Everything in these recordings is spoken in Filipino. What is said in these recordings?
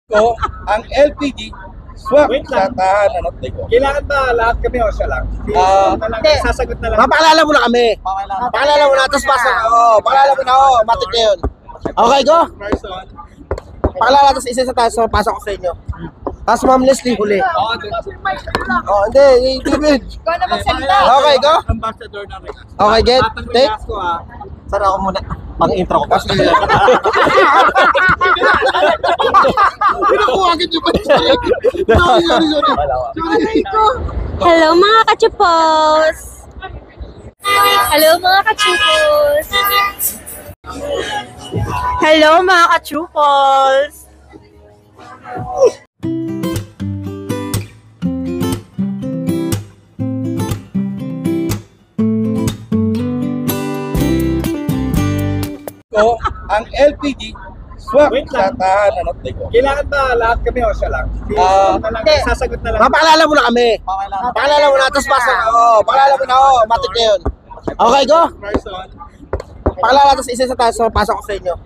ko ang LPG swak sa tahanan at Tigo. Kailangan ba lahat kami o siya lang? Sasagot na lang. Papakilala mo na kami. Pakilala mo na, tapos pasok. Pakilala mo na, matik na yun. Okay, go. Pakilala, tapos isa sa taas, pasok ko sa inyo. Tapos Ma'am Leslie, huli. Hindi, David. Ikaw na magsalita. Okay, go. Ambassador na rin. Okay, get. Take. Sir, ako muna. Pang-intro ko. Pinakuha agad yung pag-strike. Sorry. Hello mga kachupos! Hello mga kachupos! Hello mga kachupos! Ko ang LPG swak sa tahanan at Tigo. Kailangan ba lahat kami o siya lang? Sasagot na lang. Papakilala mo na kami. Pakilala mo na, tapos pasok. Pakilala mo na, matik na yun. Okay, go. Pakilala, tapos isa sa taas, pasok ko sa inyo.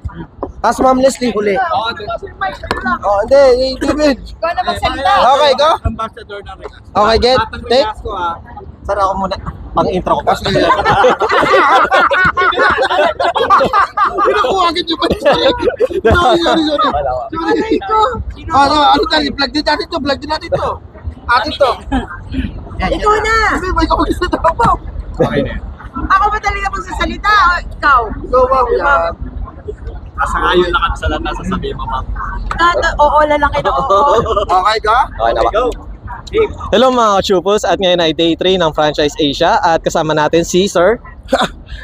Tapos Ma'am Leslie, huli. Hindi, David. Ikaw na magsalita. Okay, go. Ambassador na rin. Okay, get. Take. Sir, ako muna. Pang-intro ko. Pinakuha agad yung pag-strike. Sorry. Ano tayo? Vlog din natin to. Atin to. Ikaw na! May kapag-isa po. Okay na. Ako ba talaga magsasalita o ikaw? Go, ma'am. Kasangayon na kami sa lahat na sasabihin mo, ma'am. Oo, lalaki na oo. Okay, go. Okay na ba? Go! Hello mga kachupos, at ngayon ay day 3 ng Franchise Asia at kasama natin si Sir.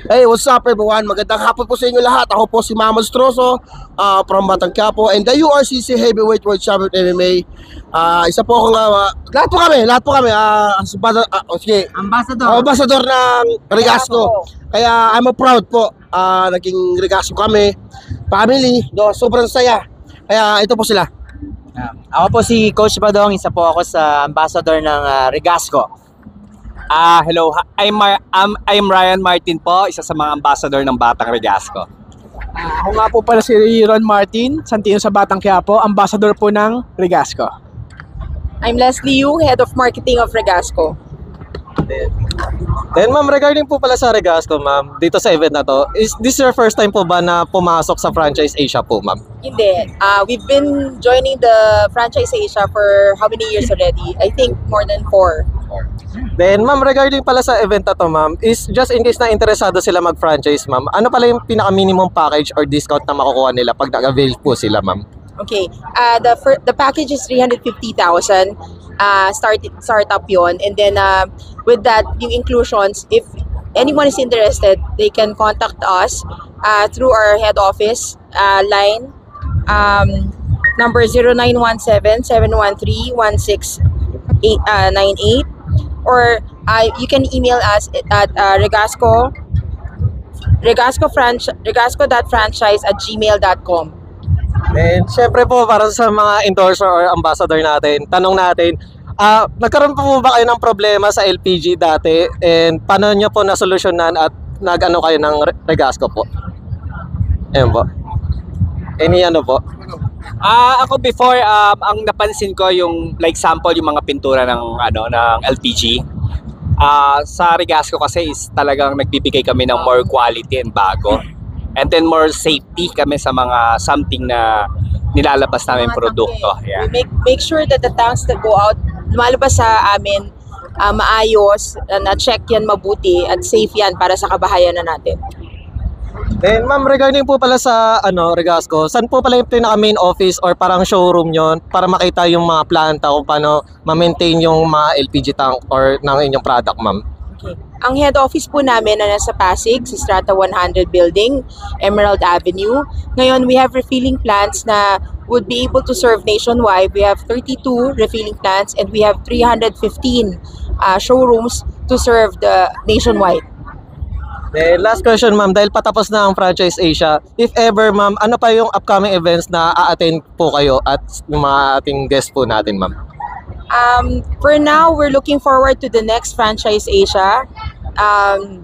Hey, what's up everyone? Magandang hapon po sa inyo lahat. Ako po si Ma'am Monstruoso from Batang Quiapo and the URCC Heavyweight World Champion MMA. Isa po akong lahat po kami ambassador ng Regasco. Kaya I'm proud po naging Regasco kami. Family, sobrang saya. Kaya ito po sila. Ako po si Coach Badong, isa po ako sa ambassador ng Regasco. Hello, I'm Ryan Martin po, isa sa mga ambassador ng Batang Regasco. Ako nga po pala si Ron Martin, Santino sa Batang Quiapo, ambassador po ng Regasco. I'm Leslie Yu, Head of Marketing of Regasco. Then ma'am, regarding po pala sa Regasco ma'am, dito sa event na to, is this your first time po ba na pumasok sa Franchise Asia po ma'am? Hindi. We've been joining the Franchise Asia for how many years already? I think more than 4. Then ma'am, regarding pala sa event na to ma'am, is just in case na interesado sila mag-franchise ma'am, ano pala yung pinaka-minimum package or discount na makukuha nila pag nag-avail po sila ma'am? Okay. The package is 350,000. Startup yon, and then with that, yung inclusions, if anyone is interested, they can contact us through our head office line, number 0917-713-1698, or you can email us at regasco.franchise@gmail.com. And syempre po, para sa mga endorser or ambassador natin, tanong natin, nagkaroon po ba kayo ng problema sa LPG dati? And paano nyo po nasolusyonan at nag-ano kayo ng Regasco po? Ayun po. Any ano po? Ako before, ang napansin ko yung like sample yung mga pintura ng LPG. Sa Regasco kasi is talagang nagbibigay kami ng more quality and bago. And then more safety kami sa mga something na nilalabas namin produkto. Yeah. We make sure that the tanks that go out, lumalabas sa amin, maayos, na-check yan mabuti at safe yan para sa kabahayanan natin. Then ma'am, regarding po pala sa Regasco, saan po pala yung pinaka main office or parang showroom nyo para makita yung mga planta kung paano ma-maintain yung mga LPG tank or ng inyong product ma'am? Okay. Ang head office po namin na nasa Pasig, sa Strata 100 Building, Emerald Avenue. Ngayon, we have refilling plants na would be able to serve nationwide. We have 32 refilling plants and we have 315 showrooms to serve the nationwide. Then last question ma'am, dahil patapos na ang Franchise Asia, if ever ma'am, ano pa yung upcoming events na a-attend po kayo at yung mga ating guest po natin ma'am? For now, we're looking forward to the next Franchise Asia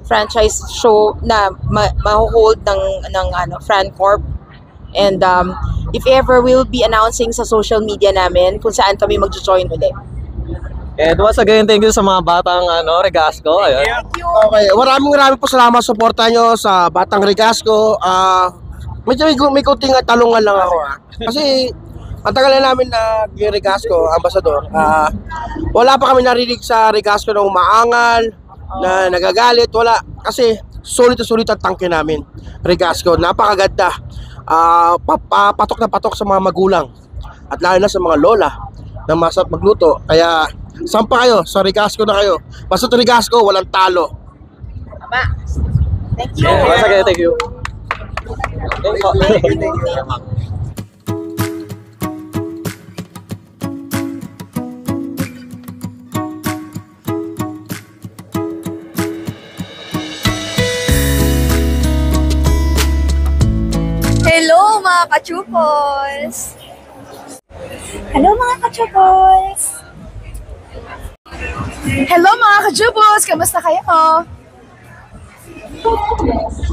franchise show na ma-hold ng FranCorp, and if ever, we'll be announcing sa social media namin kung saan kami mag-join ulit. And once again, thank you sa mga batang Regasco. Ayun. Okay, maraming po salamat sa suporta nyo sa Batang Regasco. Medyo may kunting talungan lang ako Kasi ang tagal na namin nag-Regasco, Ambassador. Wala pa kami narinig sa Regasco na umaangal, na nagagalit, wala. Kasi sulit ang tangke namin. Regasco, napakaganda. Patok na patok sa mga magulang. At lalo na sa mga lola na masarap magluto. Kaya sampa kayo, sa Regasco na kayo. Basta sa Regasco, walang talo. Thank you. Once again, thank you. Hello mga kachupos! Hello mga kachupos! Hello mga kachupos! Kamusta kayo?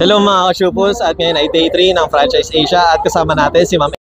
Hello mga ka-Shupos, at ngayon ay day 3 ng Franchise Asia at kasama natin si Ma'am